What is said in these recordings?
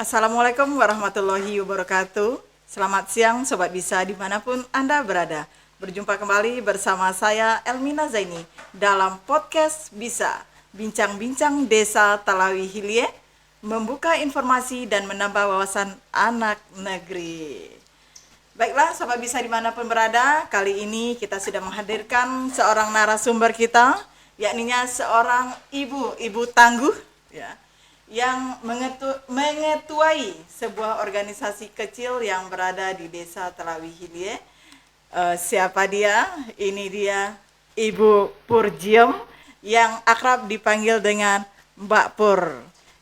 Assalamualaikum warahmatullahi wabarakatuh. Selamat siang Sobat Bisa dimanapun Anda berada. Berjumpa kembali bersama saya Elmina Zaini dalam podcast Bisa, bincang-bincang desa Talawi Hilie, membuka informasi dan menambah wawasan anak negeri. Baiklah Sobat Bisa dimanapun berada, kali ini kita sudah menghadirkan seorang narasumber kita, yakninya seorang ibu tangguh, ya, yang mengetuai sebuah organisasi kecil yang berada di desa Talawi Hilie. Siapa dia? Ini dia Ibu Purjiem yang akrab dipanggil dengan Mbak Pur,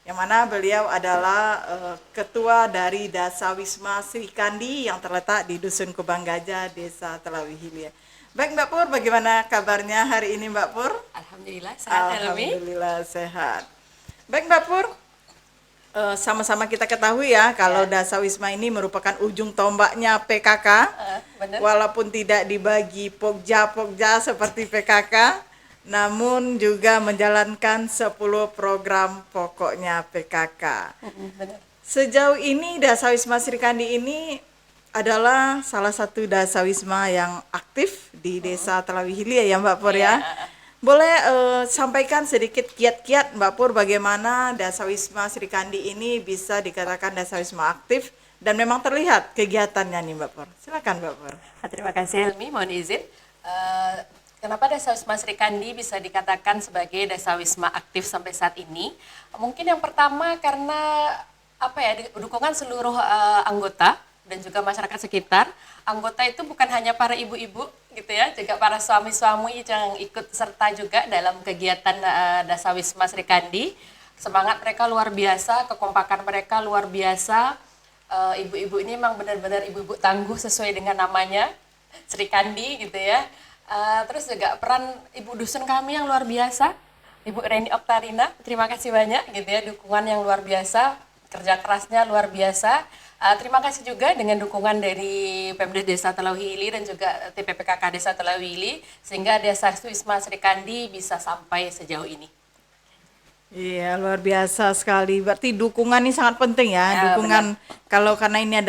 yang mana beliau adalah ketua dari Dasawisma Sri Kandi yang terletak di Dusun Kubang Gajah, Desa Talawi Hilie. Baik Mbak Pur, bagaimana kabarnya hari ini Mbak Pur? Alhamdulillah sehat. Alhamdulillah sehat. Baik Mbak Pur, sama-sama kita ketahui ya kalau Dasawisma ini merupakan ujung tombaknya PKK. Benar. Walaupun tidak dibagi pokja seperti PKK, namun juga menjalankan 10 program pokoknya PKK. Benar. Sejauh ini Dasawisma Sri Kandi ini adalah salah satu Dasawisma yang aktif di Desa Talawi Hilie ya Mbak Pur ya. Boleh sampaikan sedikit kiat-kiat Mbak Pur bagaimana Dasawisma Sri Kandi ini bisa dikatakan Dasawisma aktif dan memang terlihat kegiatannya nih Mbak Pur. Silakan Mbak Pur. Terima kasih Helmi, mohon izin. Kenapa Dasawisma Sri Kandi bisa dikatakan sebagai Dasawisma aktif sampai saat ini? Mungkin yang pertama karena dukungan seluruh anggota dan juga masyarakat sekitar. Anggota itu bukan hanya para ibu-ibu gitu ya, juga para suami-suami yang ikut serta juga dalam kegiatan Dasawisma Sri Kandi. Semangat mereka luar biasa, kekompakan mereka luar biasa. Ibu-ibu ini memang benar-benar ibu-ibu tangguh sesuai dengan namanya, Sri Kandi gitu ya. Terus juga peran ibu dusun kami yang luar biasa, Ibu Reni Oktarina, terima kasih banyak gitu ya, dukungan yang luar biasa, kerja kerasnya luar biasa. Terima kasih juga dengan dukungan dari Pemdes Desa Talawi Hilie dan juga TPPKK Desa Talawi Hilie sehingga Dasawisma Sri Kandi bisa sampai sejauh ini. Iya, luar biasa sekali. Berarti dukungan ini sangat penting ya. Dukungan benar. Kalau karena ini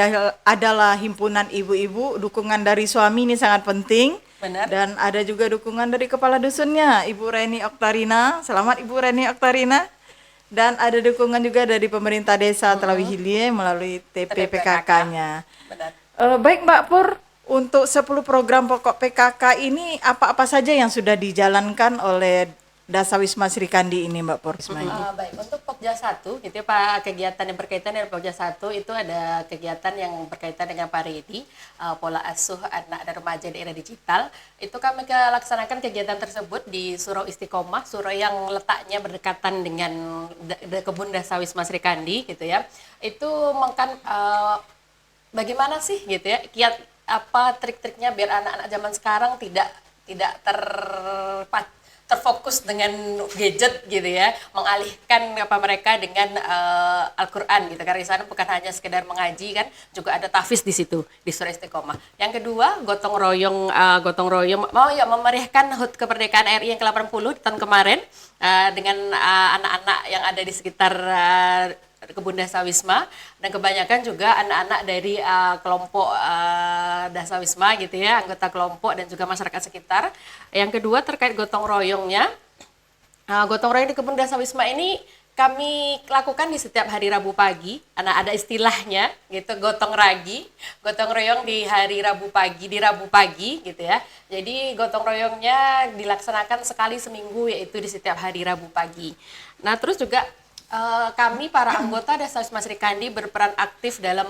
adalah himpunan ibu-ibu, dukungan dari suami ini sangat penting. Benar. Dan ada juga dukungan dari kepala dusunnya, Ibu Reni Oktarina. Selamat Ibu Reni Oktarina. Dan ada dukungan juga dari pemerintah desa Talawi Hilie melalui TPPKK-nya. Baik Mbak Pur, untuk 10 program pokok PKK ini apa-apa saja yang sudah dijalankan oleh Dasawisma Sri Kandi ini Mbak Pur? Baik, untuk Pokja 1, gitu ya Pak, kegiatan yang berkaitan dengan Pokja 1 itu ada kegiatan yang berkaitan dengan Paredi, pola asuh anak dan remaja di era digital. Itu kami laksanakan kegiatan tersebut di Surau Istiqomah, surau yang letaknya berdekatan dengan kebun Dasawisma Sri Kandi gitu ya. Itu bagaimana sih gitu ya, kiat apa trik-triknya biar anak-anak zaman sekarang tidak terfokus dengan gadget gitu ya, mengalihkan mereka dengan Al-Qur'an gitu. Karena di sana bukan hanya sekedar mengaji kan, juga ada tahfiz di situ di Surau Istiqomah. Yang kedua, gotong royong mau ya memeriahkan HUT kemerdekaan RI yang ke-80 di tahun kemarin dengan anak-anak yang ada di sekitar kebun Dasawisma, dan kebanyakan juga anak-anak dari kelompok Dasawisma gitu ya, anggota kelompok dan juga masyarakat sekitar. Yang kedua terkait gotong royongnya, gotong royong di kebun Dasawisma ini kami lakukan di setiap hari Rabu pagi. Ada istilahnya gitu, gotong royong di Rabu pagi gitu ya. Jadi gotong royongnya dilaksanakan sekali seminggu, yaitu di setiap hari Rabu pagi. Nah terus juga kami para anggota Dasawisma Sri Kandi berperan aktif dalam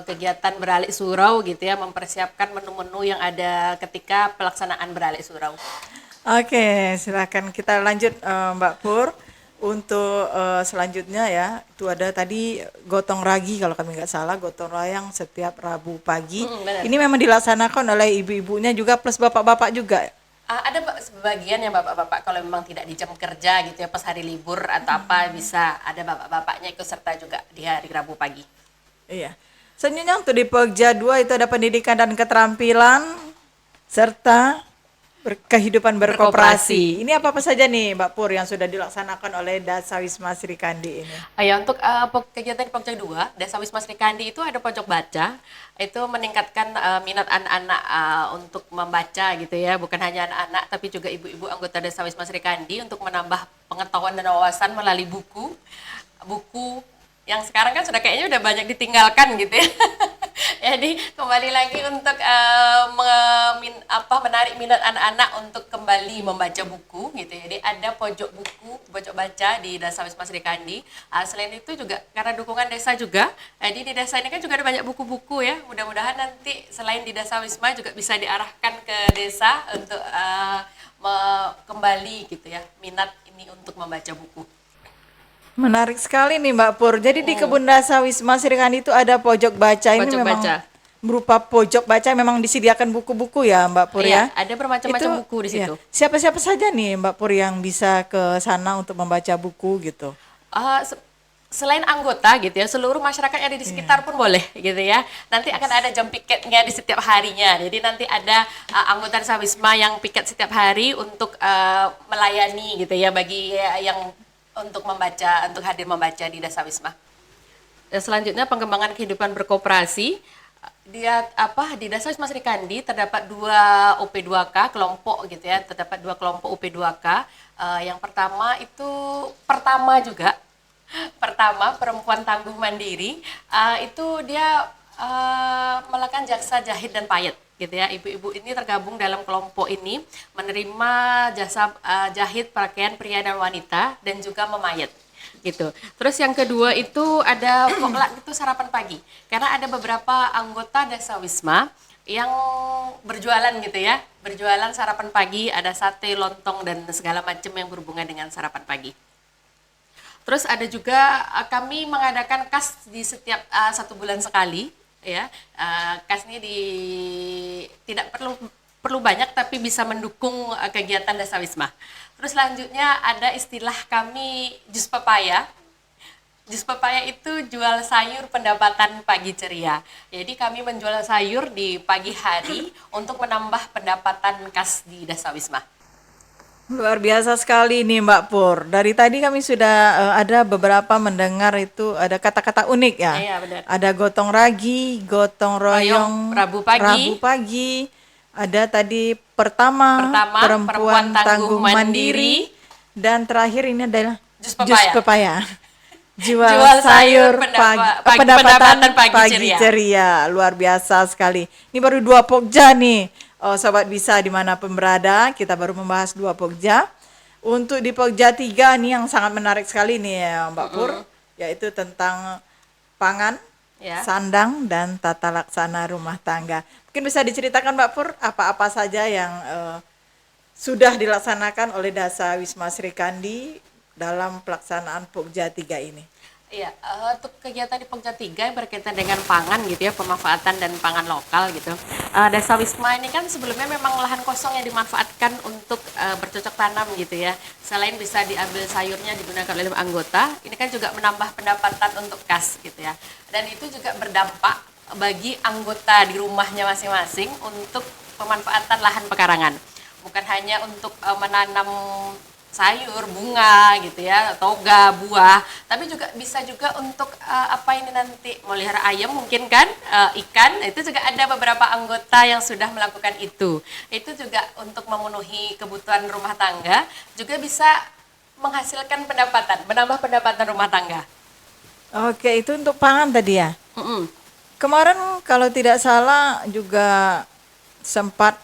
kegiatan beralik surau gitu ya, mempersiapkan menu-menu yang ada ketika pelaksanaan beralik surau. Oke, silakan kita lanjut Mbak Pur. Untuk selanjutnya ya, itu ada tadi gotong ragi kalau kami nggak salah, gotong royong setiap Rabu pagi. Ini memang dilaksanakan oleh ibu-ibunya juga plus bapak-bapak juga. Ada sebagian yang bapak-bapak kalau memang tidak di jam kerja gitu ya, pas hari libur atau apa bisa ada bapak-bapaknya ikut serta juga di hari Rabu pagi. Iya. Selanjutnya untuk di Pokja 2 itu ada pendidikan dan keterampilan serta kehidupan Berkoperasi. berkoperasi. Ini apa-apa saja nih Mbak Pur yang sudah dilaksanakan oleh Dasawisma Sri Kandi ini? Ya, untuk kegiatan di Pokja 2, Desa Wisma Sri Kandi itu ada pojok baca, itu meningkatkan minat anak-anak untuk membaca gitu ya, bukan hanya anak-anak tapi juga ibu-ibu anggota Desa Wisma Sri Kandi untuk menambah pengetahuan dan wawasan melalui buku yang sekarang kan sudah kayaknya udah banyak ditinggalkan gitu ya. Jadi kembali lagi untuk menarik minat anak-anak untuk kembali membaca buku gitu ya. Jadi ada pojok buku, pojok baca di Desa Wisma Sri Kandi. Selain itu juga karena dukungan desa juga, jadi di desa ini kan juga ada banyak buku-buku ya. Mudah-mudahan nanti selain di Desa Wisma juga bisa diarahkan ke desa untuk kembali gitu ya, minat ini untuk membaca buku. Menarik sekali nih Mbak Pur. Jadi di Kebun Dasawisma Sri Kandi itu ada pojok baca. Ini Pojok memang baca. berupa pojok baca, memang disediakan buku-buku ya Mbak Pur Iya, ya. ada bermacam-macam buku di iya. situ. Siapa-siapa saja nih Mbak Pur yang bisa ke sana untuk membaca buku gitu? Selain anggota gitu ya, seluruh masyarakat yang ada di sekitar pun boleh gitu ya. Nanti akan ada jam piketnya di setiap harinya. Jadi nanti ada anggota Desa Wisma yang piket setiap hari untuk melayani gitu ya bagi yang untuk membaca, untuk hadir membaca di Desa Wisma. Dan selanjutnya pengembangan kehidupan berkoperasi. Di Desa Wisma Sri Kandi terdapat 2 UP2K kelompok gitu ya, terdapat 2 kelompok UP2K. Yang pertama itu pertama perempuan tangguh mandiri, itu dia melakukan jasa jahit dan payet gitu ya. Ibu-ibu ini tergabung dalam kelompok ini menerima jasa jahit pakaian pria dan wanita dan juga memayat gitu. Terus yang kedua itu ada poklat itu sarapan pagi. Karena ada beberapa anggota Desa Wisma yang berjualan gitu ya. Berjualan sarapan pagi, ada sate, lontong dan segala macam yang berhubungan dengan sarapan pagi. Terus ada juga kami mengadakan kas di setiap 1 bulan sekali ya. Kas ini tidak perlu banyak tapi bisa mendukung kegiatan Desa Wisma. Terus selanjutnya ada istilah kami jus pepaya. Jus pepaya itu jual sayur pendapatan pagi ceria. Jadi kami menjual sayur di pagi hari untuk menambah pendapatan kas di Desa Wisma. Luar biasa sekali nih Mbak Pur. Dari tadi kami sudah ada beberapa mendengar itu ada kata-kata unik ya. Iya, benar. Ada gotong ragi, gotong royong, Rabu pagi. Ada tadi pertama perempuan tangguh mandiri. Dan terakhir ini adalah Jus pepaya. Jual sayur pendapatan pagi ceria. Luar biasa sekali. Ini baru 2 pokja nih. Sobat Bisa dimanapun berada, kita baru membahas 2 pokja. Untuk di pokja 3 nih yang sangat menarik sekali nih ya Mbak Pur, yaitu tentang pangan, sandang dan tata laksana rumah tangga. Mungkin bisa diceritakan Mbak Pur apa-apa saja yang sudah dilaksanakan oleh Desa Wisma Sri Kandi dalam pelaksanaan pokja 3 ini. Iya, untuk kegiatan di Pokja 3 yang berkaitan dengan pangan gitu ya, pemanfaatan dan pangan lokal gitu. Desa Wisma ini kan sebelumnya memang lahan kosong yang dimanfaatkan untuk bercocok tanam gitu ya. Selain bisa diambil sayurnya digunakan oleh anggota, ini kan juga menambah pendapatan untuk kas gitu ya. Dan itu juga berdampak bagi anggota di rumahnya masing-masing untuk pemanfaatan lahan pekarangan. Bukan hanya untuk menanam sayur, bunga gitu ya, toga, buah, tapi juga bisa juga untuk melihara ayam mungkin kan, ikan, itu juga ada beberapa anggota yang sudah melakukan itu. Itu juga untuk memenuhi kebutuhan rumah tangga, juga bisa menghasilkan pendapatan, menambah pendapatan rumah tangga. Oke, itu untuk pangan tadi ya. Kemarin kalau tidak salah juga sempat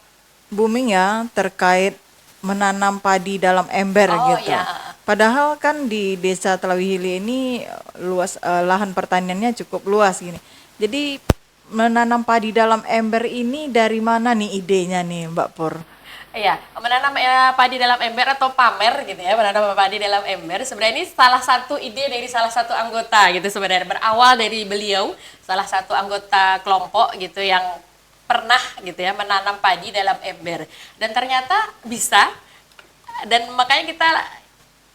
booming ya terkait menanam padi dalam ember gitu. Ya. Padahal kan di Desa Telawihili ini luas lahan pertaniannya cukup luas gini. Jadi menanam padi dalam ember ini dari mana nih idenya nih Mbak Pur? Iya, menanam padi dalam ember atau pamer gitu ya, menanam padi dalam ember. Sebenarnya ini salah satu ide dari salah satu anggota gitu sebenarnya. Berawal dari beliau, salah satu anggota kelompok gitu yang pernah gitu ya menanam padi dalam ember dan ternyata bisa, dan makanya kita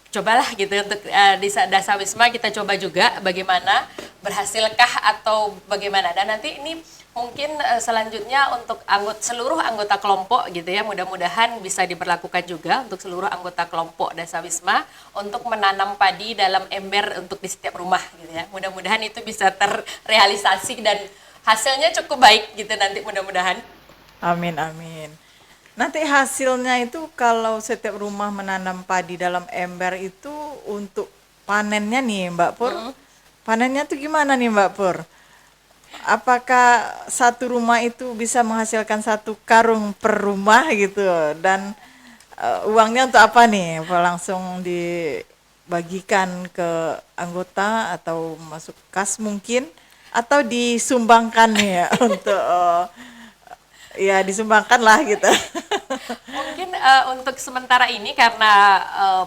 cobalah gitu untuk di Desa Wisma kita coba juga bagaimana berhasilkah atau bagaimana, dan nanti ini Mungkin selanjutnya untuk seluruh anggota kelompok gitu ya, mudah-mudahan bisa diberlakukan juga untuk seluruh anggota kelompok Dasawisma untuk menanam padi dalam ember untuk di setiap rumah gitu ya. Mudah-mudahan itu bisa terrealisasi dan hasilnya cukup baik gitu nanti mudah-mudahan. Amin, amin. Nanti hasilnya itu kalau setiap rumah menanam padi dalam ember itu untuk panennya nih Mbak Pur. Panennya tuh gimana nih Mbak Pur? Apakah satu rumah itu bisa menghasilkan 1 karung per rumah gitu dan uangnya untuk apa nih? Apa langsung dibagikan ke anggota atau masuk kas mungkin atau disumbangkan nih ya untuk ya disumbangkan lah gitu. Mungkin untuk sementara ini karena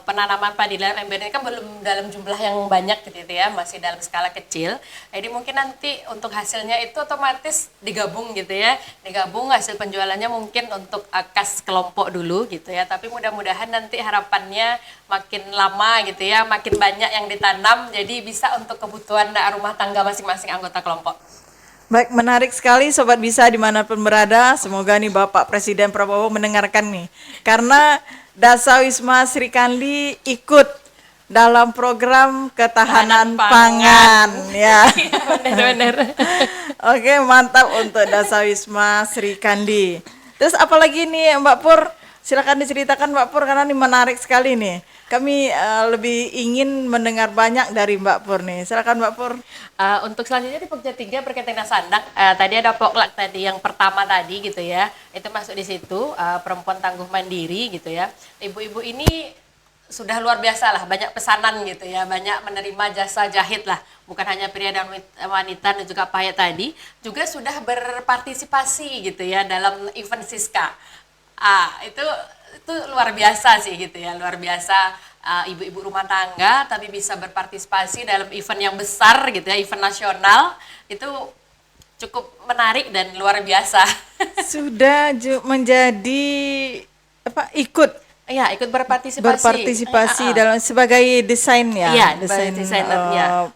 penanaman padi dalam ember ini kan belum dalam jumlah yang banyak gitu ya, masih dalam skala kecil. Jadi mungkin nanti untuk hasilnya itu otomatis digabung gitu ya, digabung hasil penjualannya mungkin untuk kas kelompok dulu gitu ya. Tapi mudah-mudahan nanti harapannya makin lama gitu ya, makin banyak yang ditanam, jadi bisa untuk kebutuhan rumah tangga masing-masing anggota kelompok. Baik, menarik sekali Sobat Bisa dimanapun berada. Semoga nih Bapak Presiden Prabowo mendengarkan nih. Karena Dasawisma Sri Kandi ikut dalam program ketahanan pangan. Ya. Benar-benar. Oke, mantap untuk Dasawisma Sri Kandi. Terus apalagi nih Mbak Pur? Silakan diceritakan Mbak Pur karena ini menarik sekali nih. Kami lebih ingin mendengar banyak dari Mbak Pur nih. Silakan Mbak Pur. Untuk selanjutnya di Pokja 3 berkaitan dengan sandang, tadi ada poklak tadi yang pertama tadi gitu ya, itu masuk di situ perempuan tangguh mandiri gitu ya. Ibu-ibu ini sudah luar biasa lah, banyak pesanan gitu ya, banyak menerima jasa jahit lah, bukan hanya pria dan wanita dan juga payah tadi, juga sudah berpartisipasi gitu ya dalam event Siska. Itu luar biasa sih gitu ya, luar biasa. Ibu-ibu rumah tangga tapi bisa berpartisipasi dalam event yang besar gitu ya, event nasional, itu cukup menarik dan luar biasa. Sudah menjadi apa Ikut berpartisipasi dalam sebagai desain ya, Iya, desainer ya.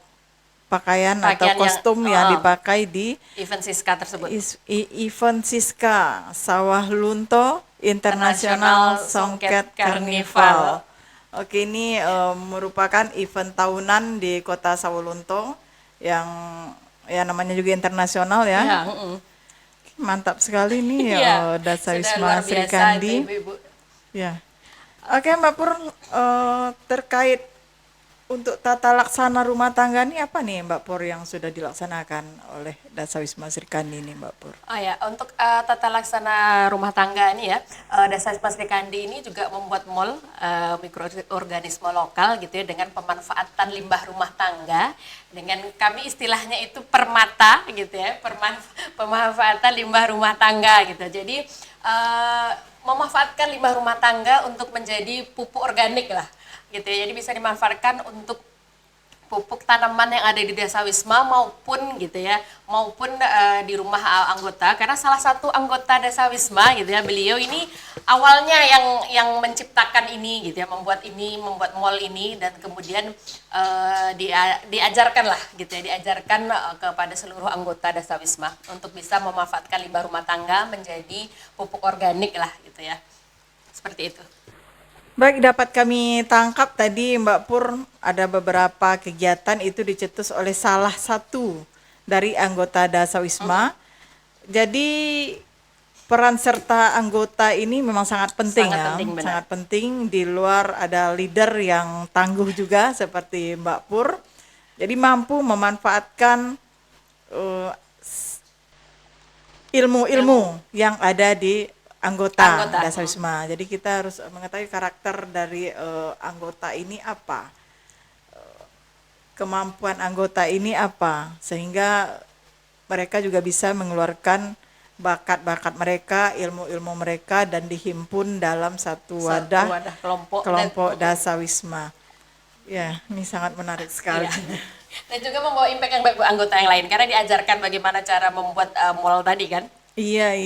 pakaian atau Pakaian kostum yang dipakai di event Siska tersebut. event Siska Sawah Lunto International Songket Carnival. Oke, ini merupakan event tahunan di Kota Sawalunto yang ya namanya juga internasional ya. Ya, Mantap sekali nih Iya, Dasawisma sudah luar Sri biasa Kandi. ibu-ibu. Ya. Oke Mbak Pur, terkait untuk tata laksana rumah tangga ini apa nih Mbak Pur yang sudah dilaksanakan oleh Dasawisma Sri Kandi ini Mbak Pur? Oh ya, untuk tata laksana rumah tangga ini ya, Dasawisma Sri Kandi ini juga membuat mall mikroorganisme lokal gitu ya, dengan pemanfaatan limbah rumah tangga, dengan kami istilahnya itu permata gitu ya, pemanfaatan limbah rumah tangga gitu. Jadi memanfaatkan limbah rumah tangga untuk menjadi pupuk organik lah gitu ya. Jadi bisa dimanfaatkan untuk pupuk tanaman yang ada di Dasawisma maupun gitu ya, maupun di rumah anggota, karena salah satu anggota Dasawisma gitu ya, beliau ini awalnya yang menciptakan ini gitu ya, membuat mall ini, dan kemudian diajarkan lah gitu ya, diajarkan kepada seluruh anggota Dasawisma untuk bisa memanfaatkan limbah rumah tangga menjadi pupuk organik lah gitu ya, seperti itu. Baik, dapat kami tangkap tadi Mbak Pur ada beberapa kegiatan itu dicetus oleh salah satu dari anggota Dasawisma. Jadi peran serta anggota ini memang sangat penting sangat penting. Di luar ada leader yang tangguh juga seperti Mbak Pur. Jadi mampu memanfaatkan ilmu-ilmu yang ada di anggota Dasawisma. Jadi kita harus mengetahui karakter dari anggota ini apa, kemampuan anggota ini apa, sehingga mereka juga bisa mengeluarkan bakat-bakat mereka, ilmu-ilmu mereka, dan dihimpun dalam satu wadah kelompok Dasawisma. Ya, ini sangat menarik sekali. Iya. Dan juga membawa impact yang baik buat anggota yang lain, karena diajarkan bagaimana cara membuat mall tadi kan. Iya,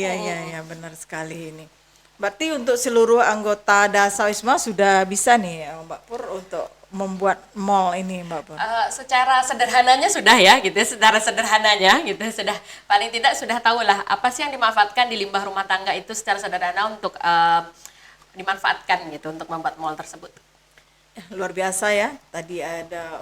benar sekali ini. Berarti untuk seluruh anggota Dasawisma sudah bisa nih Mbak Pur untuk membuat mall ini Mbak Pur? Secara sederhananya sudah ya gitu, secara sederhananya gitu sudah paling tidak sudah tahulah apa sih yang dimanfaatkan di limbah rumah tangga itu secara sederhana untuk dimanfaatkan gitu untuk membuat mall tersebut. Luar biasa ya. Tadi ada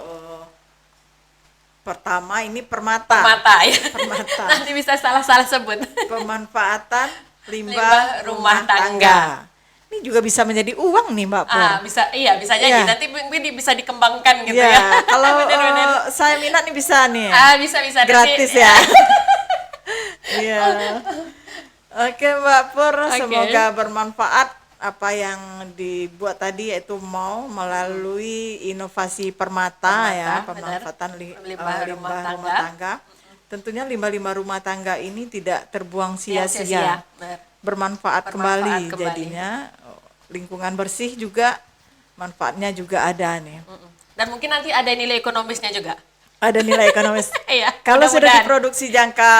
pertama ini permata. Permata ya. Permata. Nanti bisa salah-salah sebut. Pemanfaatan Limbah limbah rumah rumah tangga. tangga. Ini juga bisa menjadi uang nih Mbak Pur. Bisa bisa jadi Iya. nanti mungkin bisa dikembangkan gitu Iya, ya. kalau Benar-benar. saya minat nih bisa nih. Bisa nanti. Gratis ya. Iya. Oke Mbak Pur, Oke. semoga bermanfaat apa yang dibuat tadi, yaitu mau melalui inovasi permata ya, Permata, pemanfaatan Limbah rumah rumah tangga. Tentunya limbah-limbah rumah tangga ini tidak terbuang sia-sia, Benar. bermanfaat kembali. Jadinya lingkungan bersih juga manfaatnya juga ada nih. Dan mungkin nanti ada nilai ekonomisnya juga. Ada nilai ekonomis. Iya, Kalau sudah mudah-mudahan. diproduksi jangka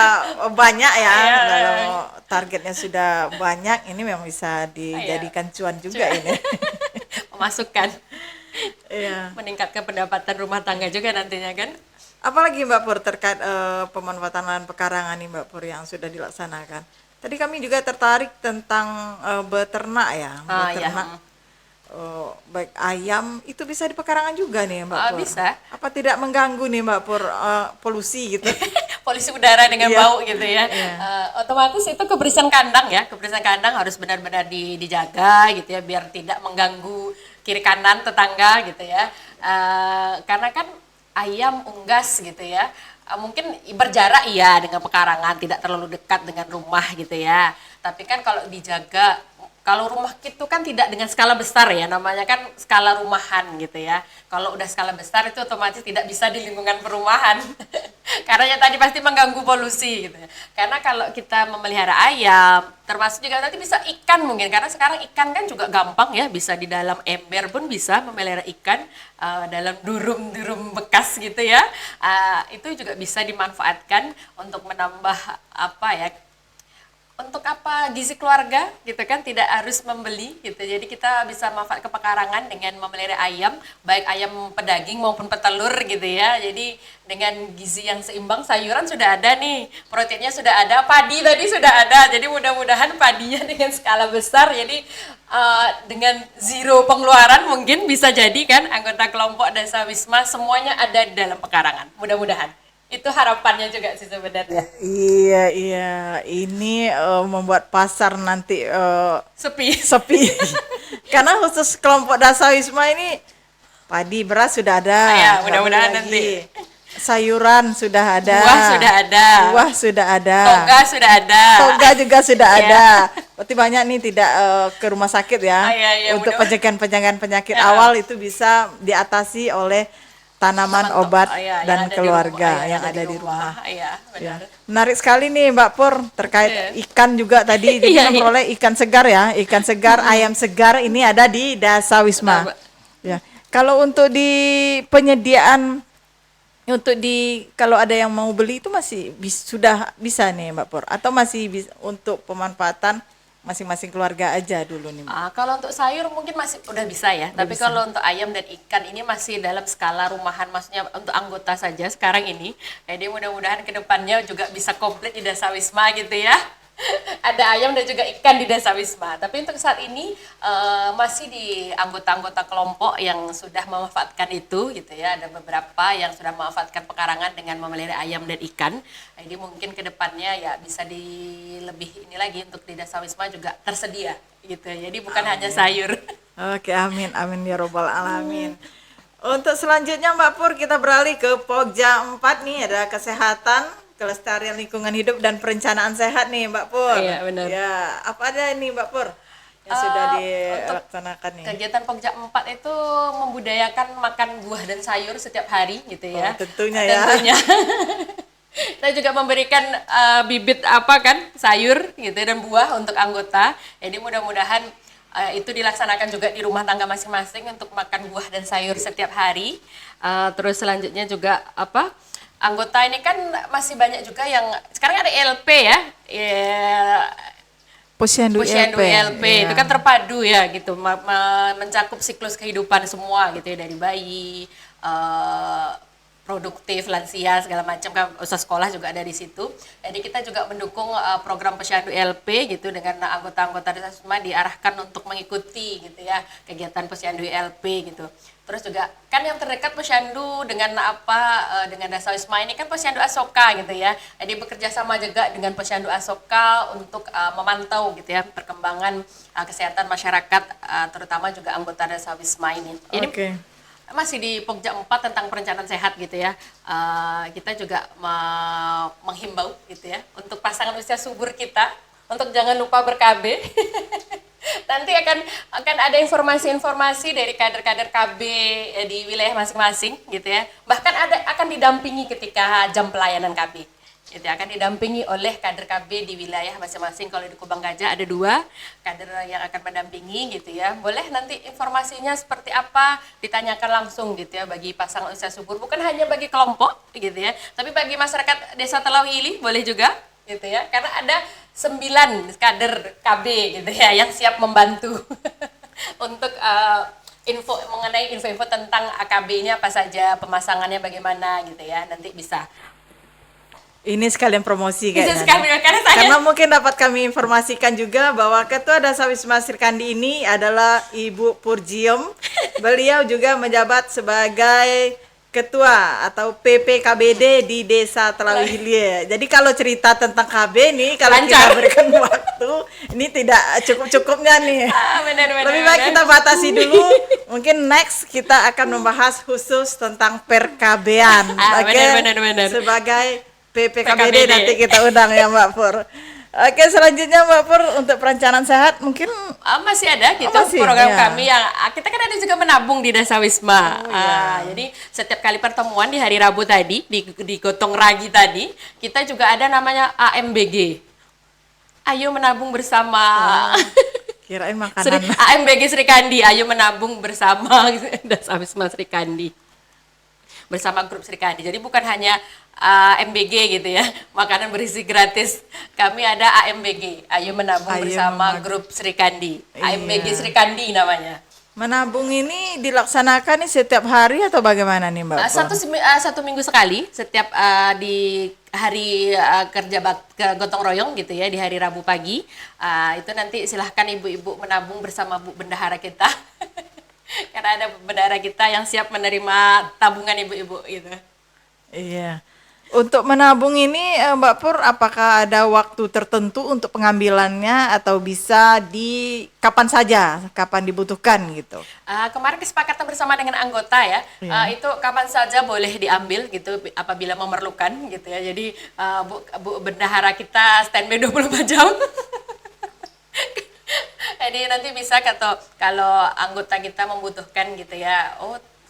banyak ya, Iya. kalau targetnya sudah banyak, ini memang bisa dijadikan cuan juga ini. Memasukkan, Iya. meningkatkan pendapatan rumah tangga juga nantinya kan. Apalagi Mbak Pur terkait pemanfaatan lahan pekarangan nih Mbak Pur yang sudah dilaksanakan. Tadi kami juga tertarik tentang beternak ya, beternak. Baik ayam itu bisa di pekarangan juga nih Mbak Pur. Bisa. Apa tidak mengganggu nih Mbak Pur polusi gitu? Polusi udara dengan Iya. bau gitu ya. Otomatis itu kebersihan kandang ya, kebersihan kandang harus benar-benar dijaga gitu ya, biar tidak mengganggu kiri kanan tetangga gitu ya. Karena kan ayam unggas gitu ya, mungkin berjarak iya dengan pekarangan, tidak terlalu dekat dengan rumah gitu ya. Tapi kan kalau dijaga, kalau rumah itu kan tidak dengan skala besar ya, namanya kan skala rumahan gitu ya. Kalau udah skala besar itu otomatis tidak bisa di lingkungan perumahan. Karena ya tadi pasti mengganggu polusi gitu ya. Karena kalau kita memelihara ayam, termasuk juga nanti bisa ikan mungkin, karena sekarang ikan kan juga gampang ya, bisa di dalam ember pun bisa memelihara ikan, dalam durum-durum bekas gitu ya. Itu juga bisa dimanfaatkan untuk menambah apa ya, untuk apa gizi keluarga gitu kan, tidak harus membeli gitu. Jadi kita bisa manfaat ke pekarangan dengan memelihara ayam, baik ayam pedaging maupun petelur gitu ya. Jadi dengan gizi yang seimbang, sayuran sudah ada nih, proteinnya sudah ada, padi tadi sudah ada. Jadi mudah-mudahan padinya dengan skala besar, jadi dengan zero pengeluaran mungkin bisa jadi kan anggota kelompok Desa Wisma semuanya ada di dalam pekarangan. Mudah-mudahan. Itu harapannya juga sih sebenarnya. Iya, ini membuat pasar nanti Sepi. sepi. Karena khusus kelompok Dasawisma ini padi, beras sudah ada. Ya, nggak mudah-mudahan beli nanti. lagi. Sayuran sudah ada. Buah sudah ada. Buah sudah ada. Toga sudah ada. Toga juga sudah Iya. ada. Berarti banyak nih tidak ke rumah sakit ya. Iya, Untuk mudah-mudahan. pencegahan penyakit Ya. awal itu bisa diatasi oleh tanaman Teman-teman, obat yang dan ada di keluarga rumah, yang ada di rumah. Iya, Ya. benar. Menarik sekali nih Mbak Pur terkait Iya. ikan juga tadi. Jadi Iya, iya. memperoleh ikan segar ya, ikan segar, ayam segar ini ada di Dasawisma. Benar, Mbak. Ya. Kalau untuk di penyediaan kalau ada yang mau beli itu masih sudah bisa nih Mbak Pur, atau masih untuk pemanfaatan masing-masing keluarga aja dulu nih Mbak? Kalau untuk sayur mungkin masih udah bisa ya. Tapi kalau untuk ayam dan ikan ini masih dalam skala rumahan, maksudnya untuk anggota saja sekarang ini. Jadi mudah-mudahan kedepannya juga bisa komplit di Desa Wisma gitu ya. Ada ayam dan juga ikan di Desa Wisma. Tapi untuk saat ini masih di anggota-anggota kelompok yang sudah memanfaatkan itu gitu ya. Ada beberapa yang sudah memanfaatkan pekarangan dengan memelihara ayam dan ikan. Jadi mungkin kedepannya ya bisa lebih ini lagi untuk di Desa Wisma juga tersedia gitu. Jadi bukan hanya sayur. Oke, amin, amin ya robbal alamin. Untuk selanjutnya Mbak Pur, kita beralih ke Pokja 4 nih, ada kesehatan, kelestarian lingkungan hidup dan perencanaan sehat nih Mbak Pur. Iya, benar. Ya, apa ada nih Mbak Pur yang sudah dilaksanakan nih? Kegiatan Pokja 4 itu membudayakan makan buah dan sayur setiap hari gitu ya. Tentunya ya. Tentunya. Kita juga memberikan bibit sayur gitu dan buah untuk anggota. Jadi mudah-mudahan itu dilaksanakan juga di rumah tangga masing-masing untuk makan buah dan sayur setiap hari. Terus selanjutnya juga anggota ini kan masih banyak juga yang sekarang ada LP ya. Posyandu Posyandu ILP Iya. itu kan terpadu ya gitu, mencakup siklus kehidupan semua gitu ya, dari bayi, produktif, lansia, segala macam, kan usaha sekolah juga ada di situ. Jadi kita juga mendukung program Posyandu ILP gitu, dengan anggota-anggota Desa Wisma diarahkan untuk mengikuti gitu ya kegiatan Posyandu ILP gitu. Terus juga kan yang terdekat Posyandu dengan dengan Desa Wisma ini kan Posyandu Asoka gitu ya. Jadi bekerja sama juga dengan Posyandu Asoka untuk memantau gitu ya perkembangan kesehatan masyarakat, terutama juga anggota Desa Wisma ini. Jadi Oke. masih di Pokja 4 tentang perencanaan sehat gitu ya. Kita juga menghimbau gitu ya untuk pasangan usia subur kita untuk jangan lupa ber-KB. Nanti akan ada informasi-informasi dari kader-kader KB di wilayah masing-masing gitu ya. Bahkan akan didampingi ketika jam pelayanan KB. Gitu, akan didampingi oleh kader KB di wilayah masing-masing. Kalau di Kubang Gajah ada 2 kader yang akan mendampingi gitu ya. Boleh nanti informasinya seperti apa ditanyakan langsung gitu ya, bagi pasangan usia subur, bukan hanya bagi kelompok gitu ya, tapi bagi masyarakat Desa Telawili boleh juga gitu ya, karena ada 9 kader KB gitu ya yang siap membantu untuk mengenai info-info tentang AKB ini apa saja, pemasangannya bagaimana gitu ya, nanti bisa. Ini sekalian promosi Bisa kayaknya. sekali, Karena mungkin dapat kami informasikan juga bahwa Ketua Dasa Wisma Srikandi ini adalah Ibu Purjiem. Beliau juga menjabat sebagai Ketua atau PPKBD di Desa Telawili. Jadi kalau cerita tentang KB nih, kalau kita Lancar. berikan waktu, ini tidak cukup-cukupnya nih. Benar. Lebih baik kita batasi dulu. Mungkin next kita akan membahas khusus tentang perkabean. Oke? Benar. Sebagai PPKBD PKBD. nanti kita undang ya Mbak Pur. Oke, selanjutnya Mbak Pur untuk perencanaan sehat mungkin masih ada gitu masih, program ya. kami yang kita kan ada juga menabung di Desa Wisma. Jadi setiap kali pertemuan di hari Rabu tadi di Gotong Ragi tadi, kita juga ada namanya AMBG. Ayo menabung bersama. kirain makanan. AMBG Srikandi, ayo menabung bersama Desa Wisma Srikandi. Bersama grup Srikandi. Jadi bukan hanya MBG gitu ya, makanan berisi gratis. Kami ada AMBG, ayo menabung bersama grup Srikandi. AMBG Srikandi namanya. Menabung ini dilaksanakan nih setiap hari atau bagaimana nih Mbak Pur? Satu minggu sekali, setiap di hari kerja gotong royong gitu ya, di hari Rabu pagi. Itu nanti silahkan ibu-ibu menabung bersama Bu Bendahara kita. Karena ada bendahara kita yang siap menerima tabungan ibu-ibu gitu. Iya. Untuk menabung ini Mbak Pur, apakah ada waktu tertentu untuk pengambilannya atau bisa di kapan saja, kapan dibutuhkan gitu? Kemarin kesepakatan bersama dengan anggota ya, itu kapan saja boleh diambil gitu apabila memerlukan gitu ya. Jadi Bu Bendahara kita standby 24 jam. Jadi nanti bisa kalau anggota kita membutuhkan gitu ya,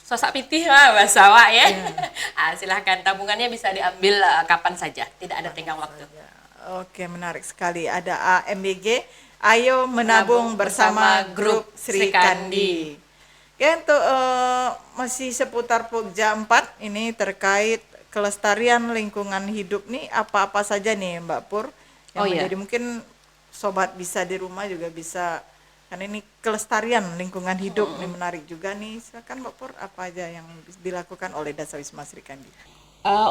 sosak pitih bahasa awak ya. Silahkan, tabungannya bisa diambil kapan saja, tidak ada tenggang waktu. Oke, menarik sekali. Ada AMBG, ayo menabung bersama grup Srikandi. Oke, untuk masih seputar Pokja 4 ini terkait kelestarian lingkungan hidup nih, apa-apa saja nih Mbak Pur yang menjadi mungkin sobat bisa di rumah juga bisa, karena ini kelestarian lingkungan hidup ini menarik juga nih. Silakan Mbak Pur, apa aja yang dilakukan oleh Dasa Wisma Srikandi?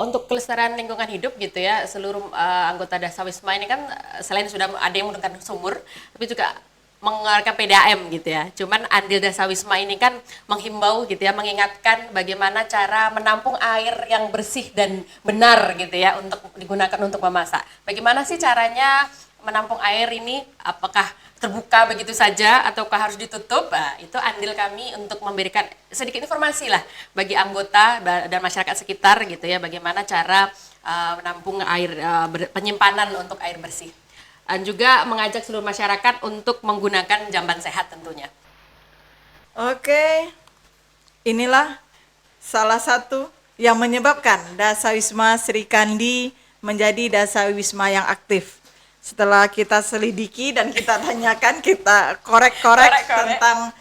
Untuk kelestarian lingkungan hidup gitu ya, seluruh anggota Dasa Wisma ini kan selain sudah ada yang menggunakan sumur, tapi juga mengeluarkan PDAM gitu ya. Cuman andil Dasa Wisma ini kan menghimbau gitu ya, mengingatkan bagaimana cara menampung air yang bersih dan benar gitu ya untuk digunakan untuk memasak. Bagaimana sih caranya menampung air ini, apakah terbuka begitu saja ataukah harus ditutup? Itu andil kami untuk memberikan sedikit informasi lah bagi anggota dan masyarakat sekitar gitu ya, bagaimana cara menampung air, penyimpanan untuk air bersih. Dan juga mengajak seluruh masyarakat untuk menggunakan jamban sehat tentunya. Oke, inilah salah satu yang menyebabkan Dasa Wisma Srikandi menjadi Dasa Wisma yang aktif. Setelah kita selidiki dan kita tanyakan, kita korek-korek tentang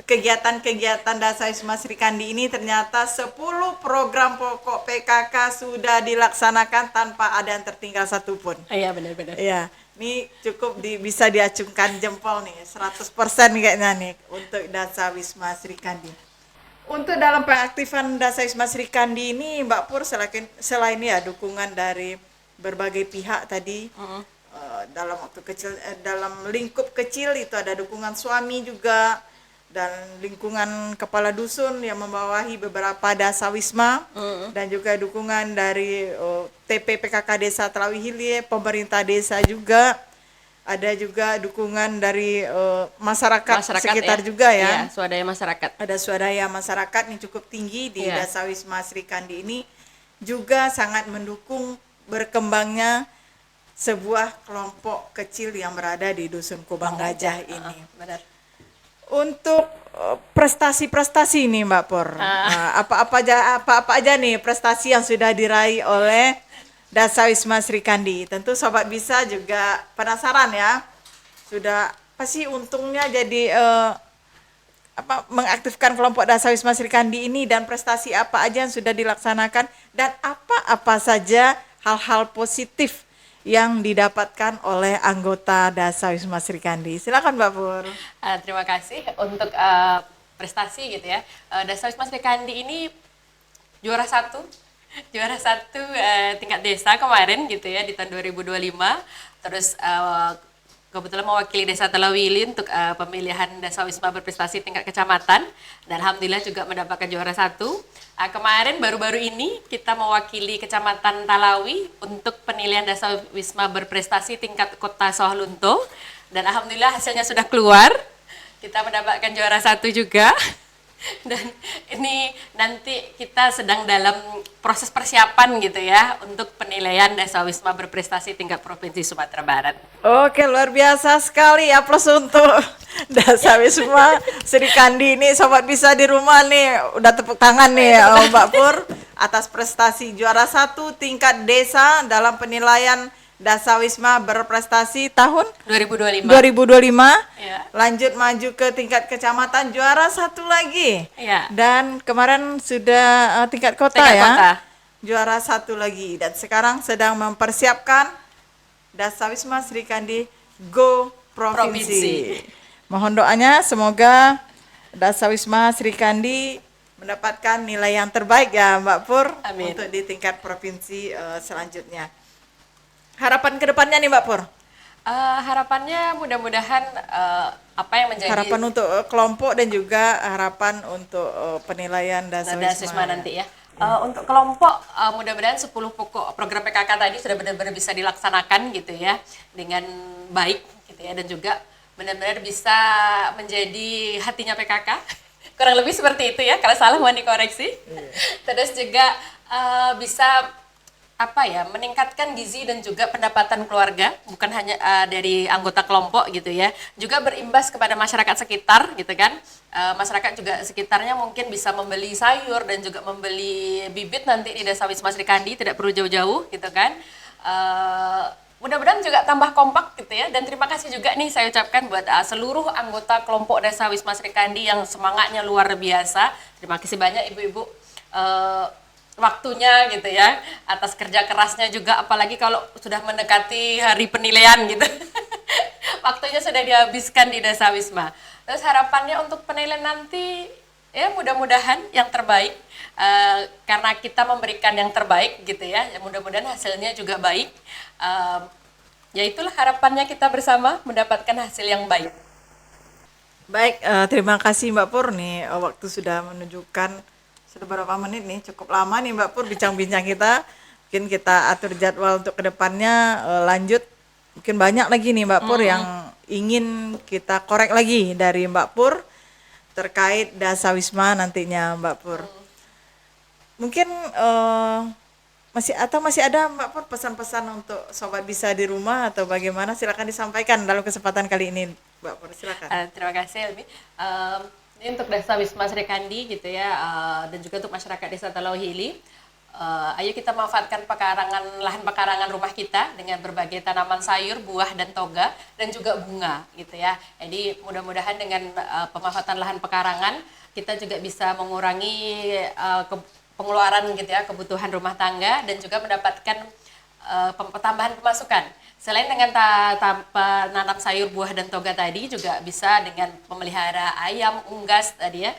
kegiatan-kegiatan Dasa Wisma Srikandi ini, ternyata 10 program pokok PKK sudah dilaksanakan tanpa ada yang tertinggal satupun. Iya, benar-benar. Iya. Ini cukup bisa diacungkan jempol nih, 100% kayaknya nih untuk Dasa Wisma Sri Kandi. Untuk dalam pengaktifan Dasa Wisma Sri Kandi ini, Mbak Pur, selain ya dukungan dari berbagai pihak tadi, dalam waktu kecil, dalam lingkup kecil itu ada dukungan suami juga, dan lingkungan kepala dusun yang membawahi beberapa Dasa Wisma, dan juga dukungan dari TP PKK Desa Telawi Hilir, pemerintah desa juga, ada juga dukungan dari masyarakat sekitar ya. juga ya. Iya, swadaya masyarakat. Ada swadaya masyarakat yang cukup tinggi di Iya. Dasa Wisma Sri Kandi ini, juga sangat mendukung berkembangnya sebuah kelompok kecil yang berada di Dusun Kubang Gajah ini. Benar. Untuk prestasi-prestasi ini Mbak Pur, apa aja nih prestasi yang sudah diraih oleh Dasa Wisma Sri Kandi? Tentu Sobat Bisa juga penasaran ya, sudah apa sih untungnya jadi mengaktifkan kelompok Dasa Wisma Sri Kandi ini, dan prestasi apa aja yang sudah dilaksanakan, dan apa saja hal-hal positif yang didapatkan oleh anggota Dasa Wisma Sri Kandi. Silakan Mbak Pur. Terima kasih untuk prestasi gitu ya. Dasa Wisma Sri Kandi ini juara satu tingkat desa kemarin gitu ya di tahun 2025. Terus kebetulan mewakili Desa Telawili untuk pemilihan Dasa Wisma berprestasi tingkat kecamatan, dan alhamdulillah juga mendapatkan juara satu. Kemarin baru-baru ini kita mewakili Kecamatan Talawi untuk penilaian Dasa Wisma berprestasi tingkat Kota Sohlunto, dan alhamdulillah hasilnya sudah keluar. Kita mendapatkan juara satu juga. Dan ini nanti kita sedang dalam proses persiapan gitu ya untuk penilaian Dasa Wisma berprestasi tingkat Provinsi Sumatera Barat. Oke, luar biasa sekali. Aplaus untuk Dasa Wisma Sri Kandi ini. Sobat Bisa di rumah nih udah tepuk tangan nih Mbak Pur atas prestasi juara satu tingkat desa dalam penilaian Dasa Wisma berprestasi tahun 2025. Ya. Lanjut maju ke tingkat kecamatan, juara satu lagi. Ya. Dan kemarin sudah tingkat kota Tingkat ya. kota. Juara satu lagi, dan sekarang sedang mempersiapkan Dasa Wisma Sri Kandi Go Provinsi. Mohon doanya semoga Dasa Wisma Sri Kandi mendapatkan nilai yang terbaik ya Mbak Pur. Amin. Untuk di tingkat provinsi selanjutnya. Harapan kedepannya nih Mbak Pur? Harapannya mudah-mudahan apa yang menjadi Harapan untuk kelompok dan juga harapan untuk penilaian Dasa Wisma nanti ya. Untuk kelompok mudah-mudahan 10 pokok program PKK tadi sudah benar-benar bisa dilaksanakan gitu ya dengan baik gitu ya, dan juga benar-benar bisa menjadi hatinya PKK. Kurang lebih seperti itu ya, kalau salah mohon dikoreksi. Terus juga bisa meningkatkan gizi dan juga pendapatan keluarga, bukan hanya dari anggota kelompok gitu ya, juga berimbas kepada masyarakat sekitar gitu kan. Masyarakat juga sekitarnya mungkin bisa membeli sayur dan juga membeli bibit nanti di Dasa Wisma Sri Kandi, tidak perlu jauh-jauh gitu kan. Mudah-mudahan juga tambah kompak gitu ya, dan terima kasih juga nih saya ucapkan buat seluruh anggota kelompok Dasa Wisma Sri Kandi yang semangatnya luar biasa. Terima kasih banyak ibu-ibu waktunya gitu ya, atas kerja kerasnya juga, apalagi kalau sudah mendekati hari penilaian gitu. Waktunya sudah dihabiskan di Dasa Wisma. Terus harapannya untuk penilaian nanti ya mudah-mudahan yang terbaik, karena kita memberikan yang terbaik gitu ya, mudah-mudahan hasilnya juga baik. Ya itulah harapannya, kita bersama mendapatkan hasil yang baik. Baik, terima kasih Mbak Pur nih, waktu sudah menunjukkan. Sudah berapa menit nih, cukup lama nih Mbak Pur bincang-bincang kita. Mungkin kita atur jadwal untuk kedepannya lanjut. Mungkin banyak lagi nih Mbak Pur yang ingin kita korek lagi dari Mbak Pur terkait Dasa Wisma nantinya Mbak Pur. Mungkin masih ada Mbak Pur pesan-pesan untuk Sobat Bisa di rumah atau bagaimana, silakan disampaikan dalam kesempatan kali ini Mbak Pur, silakan. Terima kasih Elmi. Ini untuk Dasa Wisma Sri Kandi gitu ya, dan juga untuk masyarakat Desa Telauhili. Ayo kita manfaatkan lahan pekarangan rumah kita dengan berbagai tanaman sayur, buah dan toga, dan juga bunga gitu ya. Jadi mudah-mudahan dengan pemanfaatan lahan pekarangan kita juga bisa mengurangi pengeluaran gitu ya, kebutuhan rumah tangga, dan juga mendapatkan tambahan pemasukan. Selain dengan nanam sayur, buah dan toga tadi, juga bisa dengan memelihara ayam, unggas tadi ya.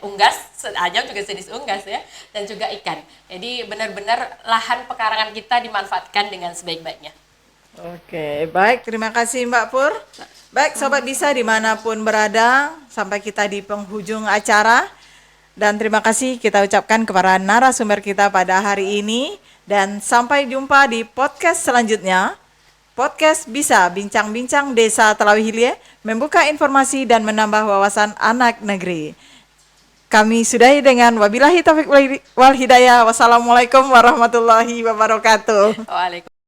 Ayam juga jenis unggas ya, dan juga ikan. Jadi benar-benar lahan pekarangan kita dimanfaatkan dengan sebaik-baiknya. Oke, baik. Terima kasih Mbak Pur. Baik, Sobat Bisa dimanapun berada, sampai kita di penghujung acara. Dan terima kasih kita ucapkan kepada narasumber kita pada hari ini. Dan sampai jumpa di podcast selanjutnya. Podcast Bisa, bincang-bincang desa Telawi Hilie, membuka informasi dan menambah wawasan anak negeri. Kami sudahi dengan wabillahi taufiq wal hidayah. Wassalamualaikum warahmatullahi wabarakatuh. Waalaikumsalam.